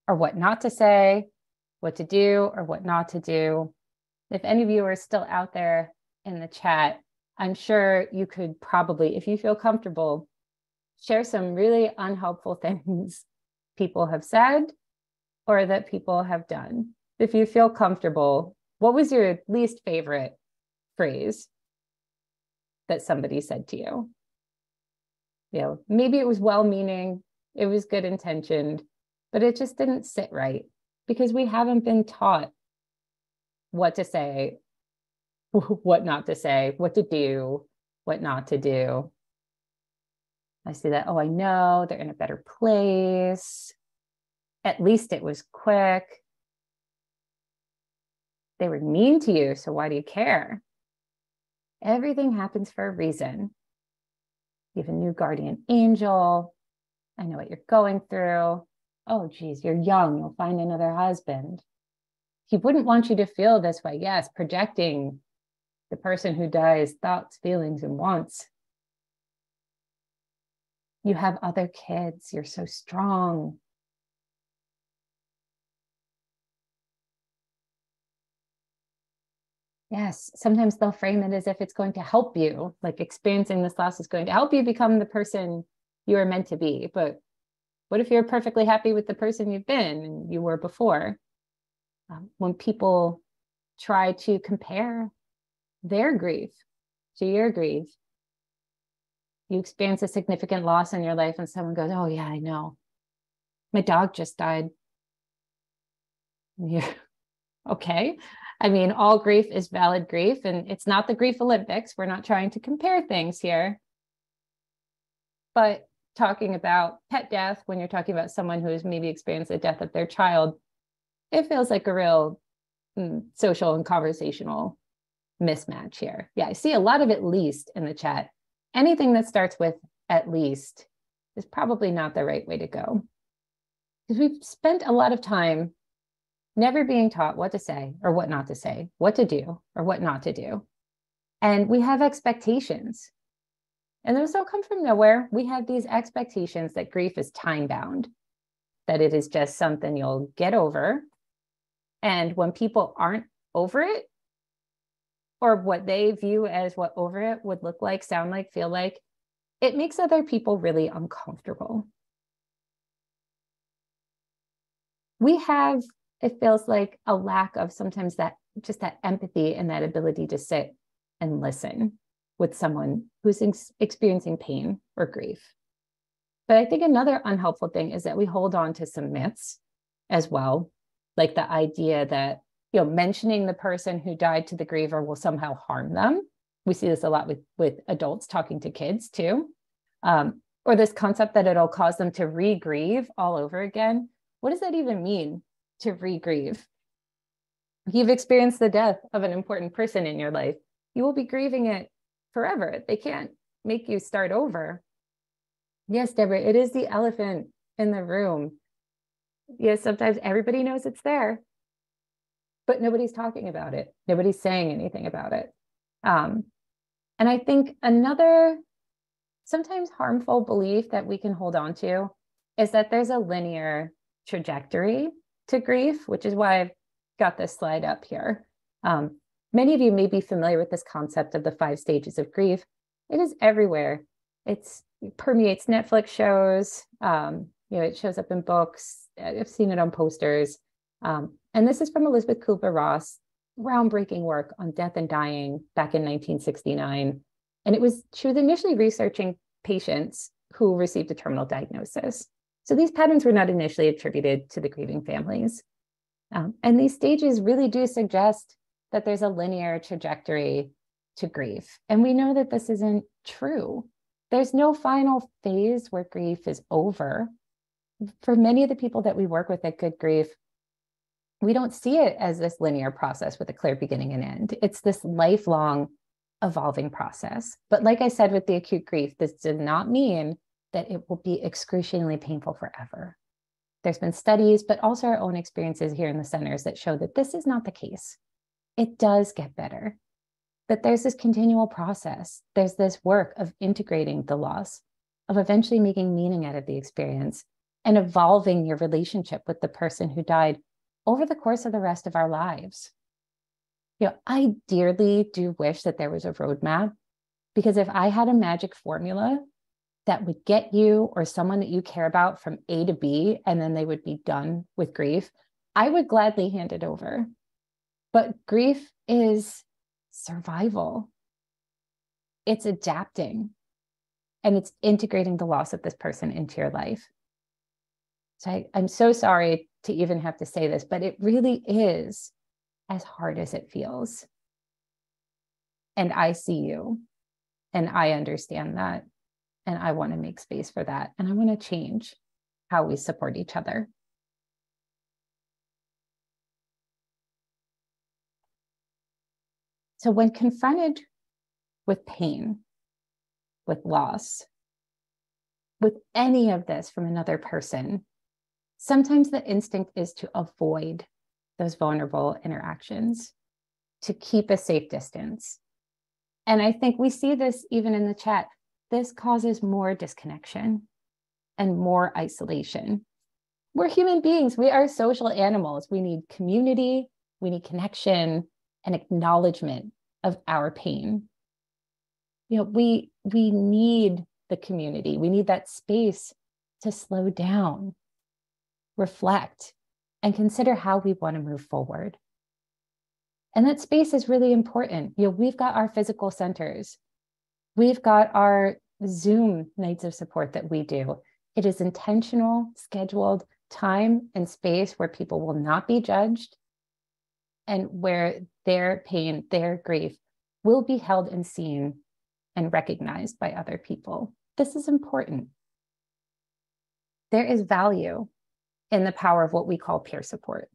or what not to say, what to do or what not to do. If any of you are still out there in the chat, I'm sure you could probably, if you feel comfortable, share some really unhelpful things people have said or that people have done. If you feel comfortable, what was your least favorite phrase that somebody said to you? You know, maybe it was well-meaning, it was good intentioned, but it just didn't sit right because we haven't been taught what to say, what not to say, what to do, what not to do. I see that, oh, I know they're in a better place. At least it was quick. They were mean to you, so why do you care? Everything happens for a reason. You have a new guardian angel. I know what you're going through. Oh, geez, you're young. You'll find another husband. He wouldn't want you to feel this way. Yes, projecting the person who dies' thoughts, feelings, and wants. You have other kids. You're so strong. Yes, sometimes they'll frame it as if it's going to help you, like experiencing this loss is going to help you become the person you are meant to be. But what if you're perfectly happy with the person you've been and you were before? When people try to compare their grief to your grief, you experience a significant loss in your life and someone goes, oh yeah, I know. My dog just died. Yeah. Okay. I mean, all grief is valid grief, and it's not the grief Olympics. We're not trying to compare things here. But talking about pet death, when you're talking about someone who has maybe experienced the death of their child, it feels like a real social and conversational mismatch here. Yeah, I see a lot of at least in the chat. Anything that starts with at least is probably not the right way to go. Because we've spent a lot of time never being taught what to say or what not to say, what to do or what not to do. And we have expectations. And those don't come from nowhere. We have these expectations that grief is time-bound, that it is just something you'll get over. And when people aren't over it, or what they view as what over it would look like, sound like, feel like, it makes other people really uncomfortable. We have, it feels like, a lack of sometimes that, just that empathy and that ability to sit and listen with someone who's experiencing pain or grief. But I think another unhelpful thing is that we hold on to some myths as well, like the idea that mentioning the person who died to the griever will somehow harm them. We see this a lot with adults talking to kids too. Or this concept that it'll cause them to re-grieve all over again. What does that even mean, to re-grieve? You've experienced the death of an important person in your life. You will be grieving it forever. They can't make you start over. Yes, Deborah, it is the elephant in the room. Yes, sometimes everybody knows it's there, but nobody's talking about it. Nobody's saying anything about it. And I think another sometimes harmful belief that we can hold on to is that there's a linear trajectory to grief, which is why I've got this slide up here. Many of you may be familiar with this concept of the 5 stages of grief. It is everywhere. It permeates Netflix shows. It shows up in books. I've seen it on posters. And this is from Elizabeth Kubler-Ross, groundbreaking work on death and dying back in 1969. And she was initially researching patients who received a terminal diagnosis. So these patterns were not initially attributed to the grieving families. And these stages really do suggest that there's a linear trajectory to grief. And we know that this isn't true. There's no final phase where grief is over. For many of the people that we work with at Good Grief, we don't see it as this linear process with a clear beginning and end. It's this lifelong evolving process. But like I said, with the acute grief, this does not mean that it will be excruciatingly painful forever. There's been studies, but also our own experiences here in the centers that show that this is not the case. It does get better, that there's this continual process. There's this work of integrating the loss, of eventually making meaning out of the experience and evolving your relationship with the person who died over the course of the rest of our lives. I dearly do wish that there was a roadmap, because if I had a magic formula that would get you or someone that you care about from A to B, and then they would be done with grief, I would gladly hand it over. But grief is survival. It's adapting, and it's integrating the loss of this person into your life. So I'm so sorry to even have to say this, but it really is as hard as it feels. And I see you, and I understand that, and I want to make space for that, and I want to change how we support each other. So when confronted with pain, with loss, with any of this from another person, sometimes the instinct is to avoid those vulnerable interactions, to keep a safe distance. And I think we see this even in the chat. This causes more disconnection and more isolation. We're human beings. We are social animals. We need community, we need connection and acknowledgement of our pain. We need the community. We need that space to slow down, reflect, and consider how we want to move forward. And that space is really important. We've got our physical centers. We've got our Zoom nights of support that we do. It is intentional, scheduled time and space where people will not be judged, and where their pain, their grief will be held and seen and recognized by other people. This is important. There is value in the power of what we call peer support.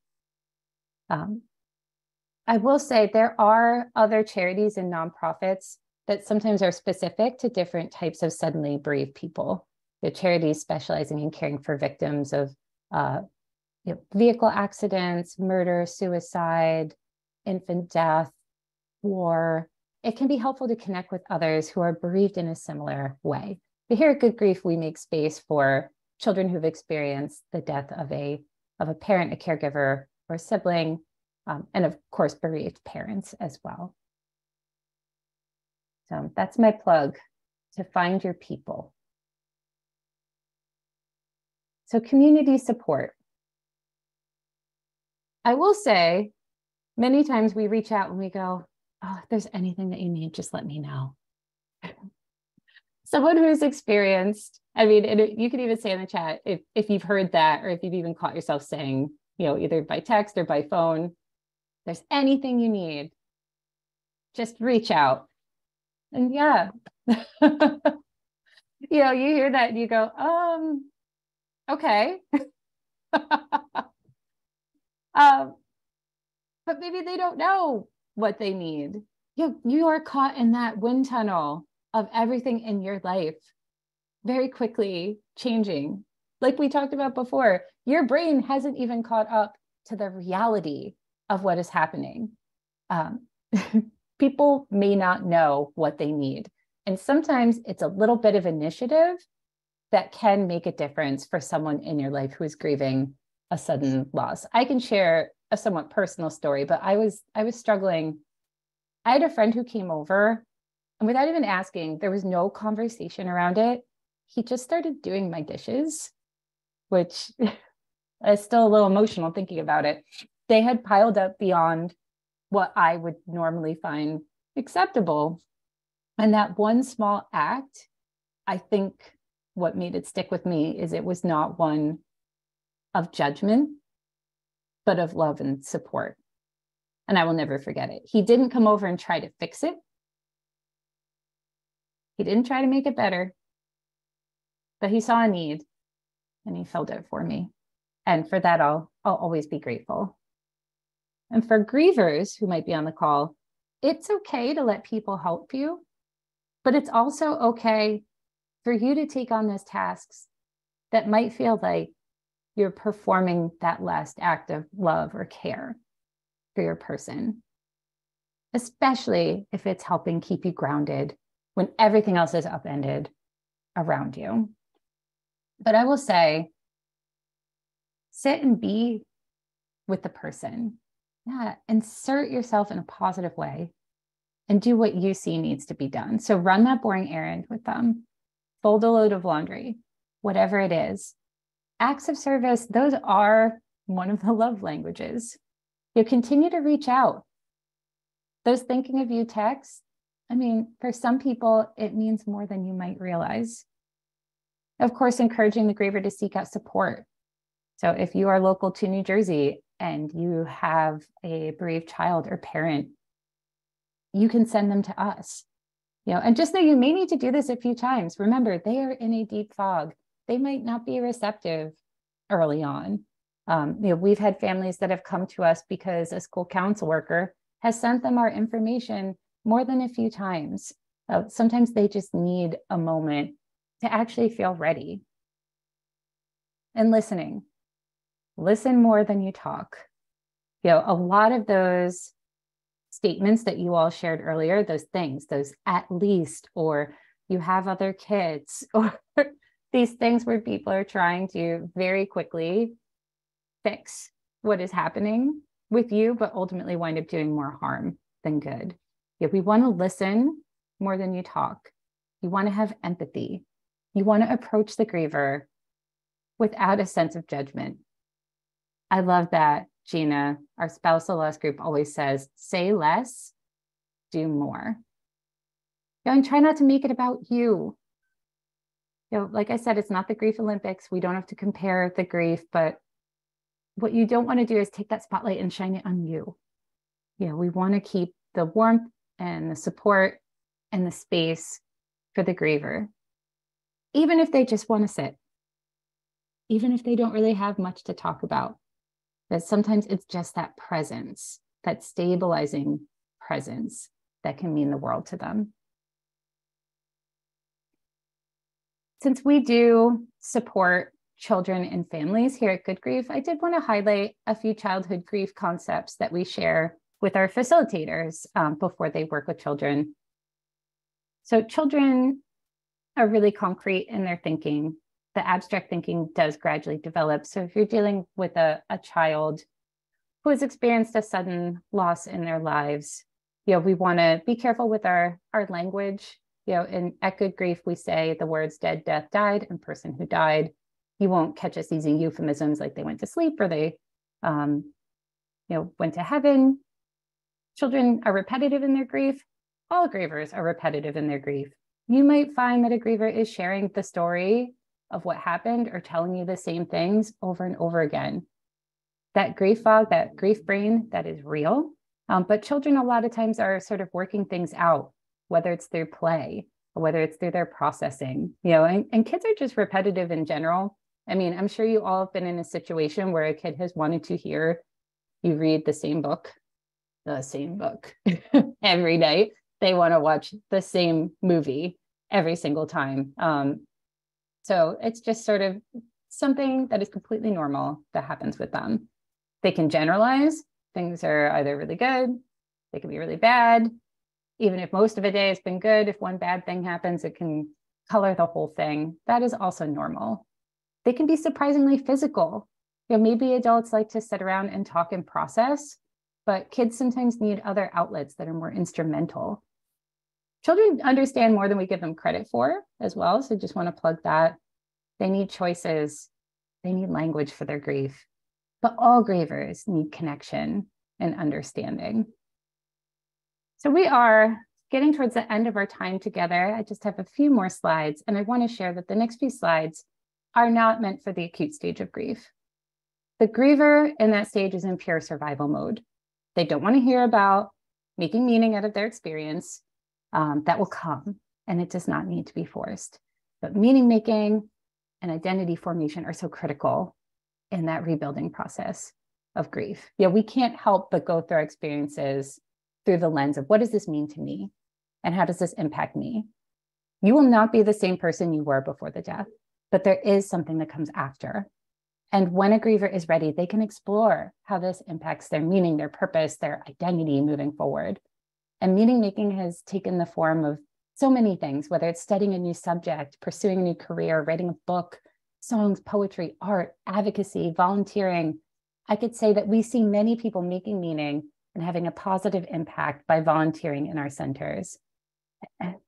I will say there are other charities and nonprofits that sometimes are specific to different types of suddenly bereaved people. The charities specializing in caring for victims of vehicle accidents, murder, suicide, infant death, war. It can be helpful to connect with others who are bereaved in a similar way. But here at Good Grief, we make space for children who've experienced the death of a parent, a caregiver, or a sibling, and of course, bereaved parents as well. So that's my plug, to find your people. So community support. I will say, many times we reach out and we go, oh, if there's anything that you need, just let me know. Someone who's experienced, you could even say in the chat, if you've heard that, or if you've even caught yourself saying, either by text or by phone, there's anything you need, just reach out. And yeah, you know, you hear that and you go, okay. But maybe they don't know what they need. You are caught in that wind tunnel of everything in your life very quickly changing. Like we talked about before, your brain hasn't even caught up to the reality of what is happening. People may not know what they need. And sometimes it's a little bit of initiative that can make a difference for someone in your life who is grieving a sudden loss. I can share a somewhat personal story, but I was struggling. I had a friend who came over, and without even asking, there was no conversation around it. He just started doing my dishes, which is still a little emotional thinking about it. They had piled up beyond what I would normally find acceptable. And that one small act, I think what made it stick with me is it was not one of judgment, but of love and support. And I will never forget it. He didn't come over and try to fix it. He didn't try to make it better, but he saw a need and he filled it for me. And for that, I'll always be grateful. And for grievers who might be on the call, it's okay to let people help you, but it's also okay for you to take on those tasks that might feel like you're performing that last act of love or care for your person, especially if it's helping keep you grounded when everything else is upended around you. But I will say, sit and be with the person. Yeah, insert yourself in a positive way and do what you see needs to be done. So run that boring errand with them, fold a load of laundry, whatever it is. Acts of service, those are one of the love languages. You'll continue to reach out. Those thinking of you texts, I mean, for some people, it means more than you might realize. Of course, encouraging the griever to seek out support. So if you are local to New Jersey and you have a bereaved child or parent, you can send them to us. And just know you may need to do this a few times. Remember, they are in a deep fog. They might not be receptive early on. We've had families that have come to us because a school council worker has sent them our information more than a few times. Sometimes they just need a moment to actually feel ready. And listening. Listen more than you talk. A lot of those statements that you all shared earlier, those things, those at least, or you have other kids, or these things where people are trying to very quickly fix what is happening with you, but ultimately wind up doing more harm than good. We want to listen more than you talk. You want to have empathy. You want to approach the griever without a sense of judgment. I love that Gina, our spousal loss group, always says, say less, do more. And try not to make it about you. Like I said, it's not the Grief Olympics. We don't have to compare the grief, but what you don't want to do is take that spotlight and shine it on you. We want to keep the warmth and the support and the space for the griever, even if they just want to sit, even if they don't really have much to talk about. That sometimes it's just that presence, that stabilizing presence that can mean the world to them. Since we do support children and families here at Good Grief, I did want to highlight a few childhood grief concepts that we share with our facilitators before they work with children. So children are really concrete in their thinking. The abstract thinking does gradually develop. So if you're dealing with a child who has experienced a sudden loss in their lives, we want to be careful with our language. At Good Grief, we say the words dead, death, died, and person who died. You won't catch us using euphemisms like they went to sleep or they went to heaven. Children are repetitive in their grief. All grievers are repetitive in their grief. You might find that a griever is sharing the story of what happened or telling you the same things over and over again. That grief fog, that grief brain, that is real. But children a lot of times are sort of working things out, whether it's through play or whether it's through their processing, and kids are just repetitive in general. I mean, I'm sure you all have been in a situation where a kid has wanted to hear you read the same book every night. They want to watch the same movie every single time. So it's just sort of something that is completely normal that happens with them. They can generalize. Things are either really good, they can be really bad. Even if most of a day has been good, if one bad thing happens, it can color the whole thing. That is also normal. They can be surprisingly physical. Maybe adults like to sit around and talk and process, but kids sometimes need other outlets that are more instrumental. Children understand more than we give them credit for as well. So just want to plug that. They need choices. They need language for their grief. But all grievers need connection and understanding. So we are getting towards the end of our time together. I just have a few more slides, and I want to share that the next few slides are not meant for the acute stage of grief. The griever in that stage is in pure survival mode. They don't want to hear about making meaning out of their experience. That will come, and it does not need to be forced. But meaning making and identity formation are so critical in that rebuilding process of grief. We can't help but go through our experiences through the lens of what does this mean to me and how does this impact me? You will not be the same person you were before the death, but there is something that comes after. And when a griever is ready, they can explore how this impacts their meaning, their purpose, their identity moving forward. And meaning making has taken the form of so many things, whether it's studying a new subject, pursuing a new career, writing a book, songs, poetry, art, advocacy, volunteering. I could say that we see many people making meaning and having a positive impact by volunteering in our centers.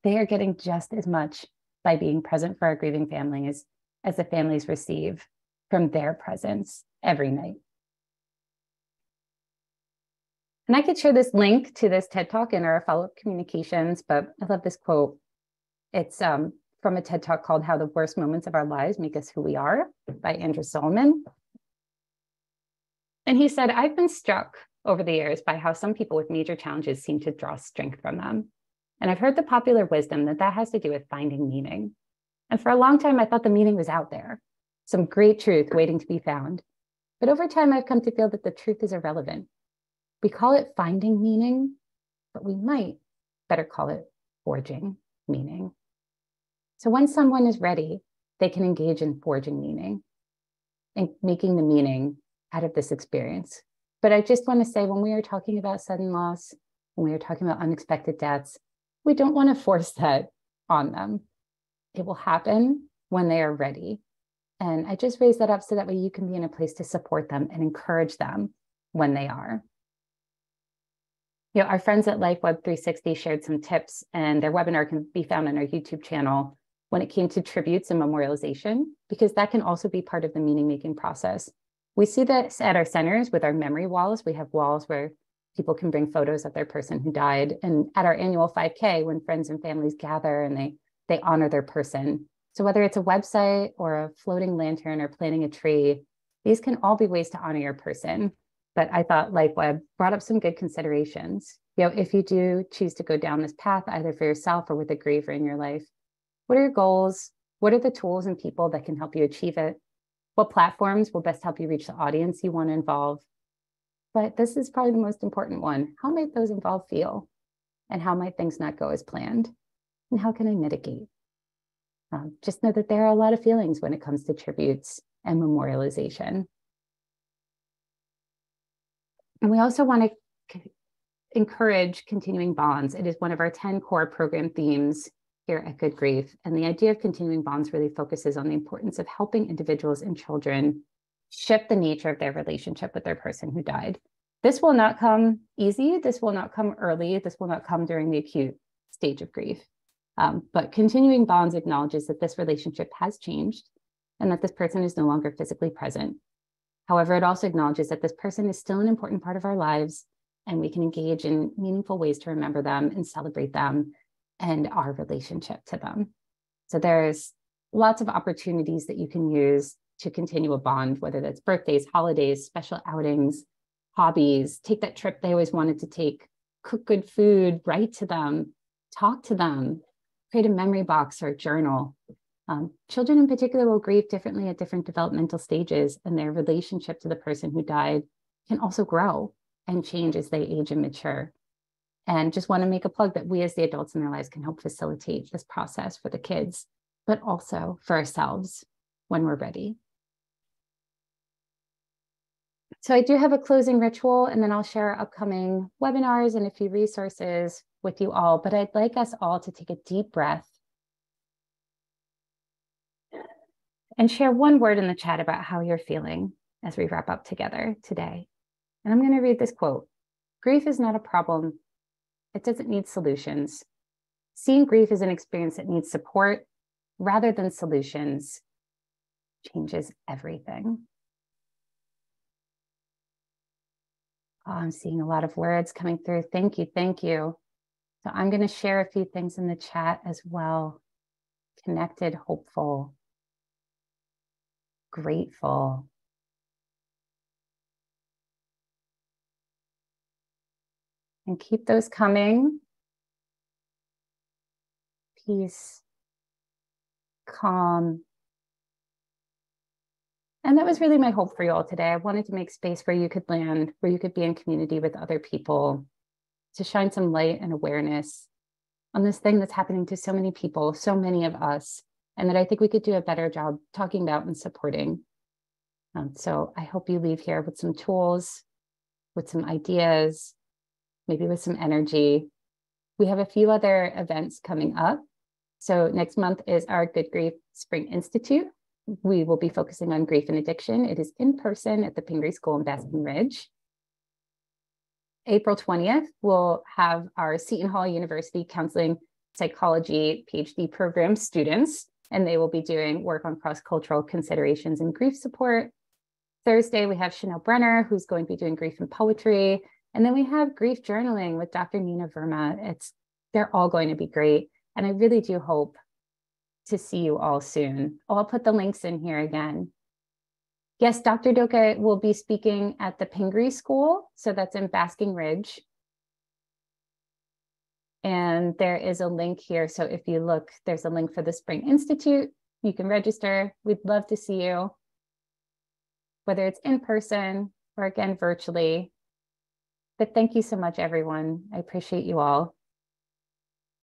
They are getting just as much by being present for our grieving families as the families receive from their presence every night. And I could share this link to this TED Talk in our follow-up communications, but I love this quote. It's from a TED Talk called How the Worst Moments of Our Lives Make Us Who We Are by Andrew Solomon. And he said, I've been struck over the years by how some people with major challenges seem to draw strength from them. And I've heard the popular wisdom that has to do with finding meaning. And for a long time, I thought the meaning was out there, some great truth waiting to be found. But over time, I've come to feel that the truth is irrelevant. We call it finding meaning, but we might better call it forging meaning. So when someone is ready, they can engage in forging meaning and making the meaning out of this experience. But I just want to say, when we are talking about sudden loss, when we are talking about unexpected deaths, we don't want to force that on them. It will happen when they are ready. And I just raise that up so that way you can be in a place to support them and encourage them when they are. Our friends at LifeWeb 360 shared some tips, and their webinar can be found on our YouTube channel when it came to tributes and memorialization, because that can also be part of the meaning-making process. We see this at our centers with our memory walls. We have walls where people can bring photos of their person who died. And at our annual 5K, when friends and families gather and they honor their person. So whether it's a website or a floating lantern or planting a tree, these can all be ways to honor your person. But I thought LifeWeb brought up some good considerations. If you do choose to go down this path, either for yourself or with a griever in your life, what are your goals? What are the tools and people that can help you achieve it? What platforms will best help you reach the audience you want to involve? But this is probably the most important one. How might those involved feel? And how might things not go as planned? And how can I mitigate? Just know that there are a lot of feelings when it comes to tributes and memorialization. And we also want to encourage continuing bonds. It is one of our 10 core program themes here at Good Grief. And the idea of continuing bonds really focuses on the importance of helping individuals and children shift the nature of their relationship with their person who died. This will not come easy. This will not come early. This will not come during the acute stage of grief. But continuing bonds acknowledges that this relationship has changed and that this person is no longer physically present. However, it also acknowledges that this person is still an important part of our lives, and we can engage in meaningful ways to remember them and celebrate them and our relationship to them. So there's lots of opportunities that you can use to continue a bond, whether that's birthdays, holidays, special outings, hobbies, take that trip they always wanted to take, cook good food, write to them, talk to them, create a memory box or a journal. Children in particular will grieve differently at different developmental stages, and their relationship to the person who died can also grow and change as they age and mature. And just want to make a plug that we as the adults in their lives can help facilitate this process for the kids, but also for ourselves when we're ready. So I do have a closing ritual, and then I'll share our upcoming webinars and a few resources with you all, but I'd like us all to take a deep breath and share one word in the chat about how you're feeling as we wrap up together today. And I'm going to read this quote. Grief is not a problem. It doesn't need solutions. Seeing grief as an experience that needs support rather than solutions changes everything. Oh, I'm seeing a lot of words coming through. Thank you. Thank you. So I'm going to share a few things in the chat as well. Connected, hopeful, grateful. And keep those coming. Peace, calm. And that was really my hope for you all today. I wanted to make space where you could land, where you could be in community with other people, to shine some light and awareness on this thing that's happening to so many people, so many of us, and that I think we could do a better job talking about and supporting. So I hope you leave here with some tools, with some ideas, maybe with some energy. We have a few other events coming up. So next month is our Good Grief Spring Institute. We will be focusing on grief and addiction. It is in person at the Pingree School in Basking Ridge. April 20th, we'll have our Seton Hall University Counseling Psychology PhD program students, and they will be doing work on cross-cultural considerations and grief support. Thursday, we have Chanel Brenner, who's going to be doing grief and poetry. And then we have grief journaling with Dr. Nina Verma. They're all going to be great. And I really do hope to see you all soon. I'll put the links in here again. Yes, Dr. Doka will be speaking at the Pingree School. So that's in Basking Ridge. And there is a link here. So if you look, there's a link for the Spring Institute. You can register. We'd love to see you, whether it's in person or again, virtually. But thank you so much, everyone. I appreciate you all.